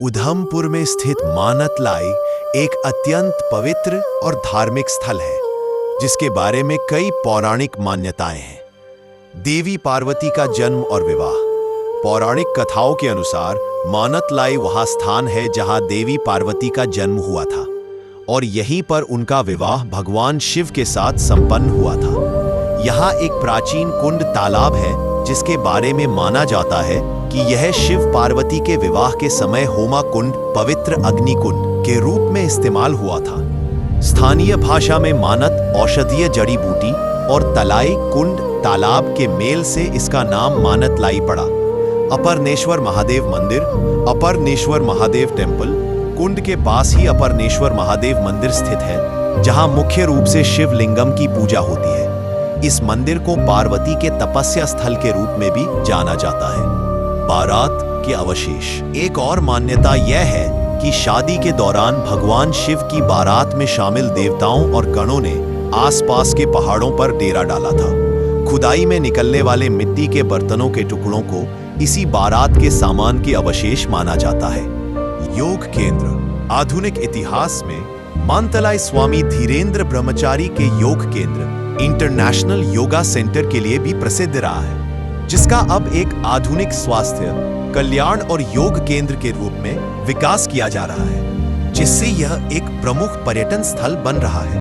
उधमपुर में स्थित मानतलाई एक अत्यंत पवित्र और धार्मिक स्थल है, जिसके बारे में कई पौराणिक मान्यताएं हैं। देवी पार्वती का जन्म और विवाह। पौराणिक कथाओं के अनुसार मानतलाई वह स्थान है जहां देवी पार्वती का जन्म हुआ था और यहीं पर उनका विवाह भगवान शिव के साथ संपन्न हुआ था। यहाँ एक प्राचीन कुंड तालाब है जिसके बारे में माना जाता है कि यह शिव पार्वती के विवाह के समय होमा कुंड, पवित्र अग्नि कुंड के रूप में इस्तेमाल हुआ था। स्थानीय भाषा में मानत औषधीय जड़ी बूटी और तलाई कुंड तालाब के मेल से इसका नाम मानतलाई पड़ा। अपर्णेश्वर महादेव मंदिर, अपर्णेश्वर महादेव टेम्पल कुंड के पास ही अपर्णेश्वर महादेव मंदिर स्थित है, जहां मुख्य रूप से शिवलिंगम की पूजा होती है। इस मंदिर को पार्वती के तपस्या स्थल के रूप में भी जाना जाता है। बारात के अवशेष। एक और मान्यता यह है कि शादी के दौरान भगवान शिव की बारात में शामिल देवताओं और गणों ने आसपास के पहाड़ों पर डेरा डाला था। खुदाई में निकलने वाले मिट्टी के बर्तनों के टुकड़ों को इसी बारात के सामान के अवशेष माना जाता है। योग केंद्र। आधुनिक इतिहास में मानतलाई स्वामी धीरेन्द्र ब्रह्मचारी के योग केंद्र इंटरनेशनल योगा सेंटर के लिए भी प्रसिद्ध रहा है, जिसका अब एक आधुनिक स्वास्थ्य, कल्याण और योग केंद्र के रूप में विकास किया जा रहा है, जिससे यह एक प्रमुख पर्यटन स्थल बन रहा है।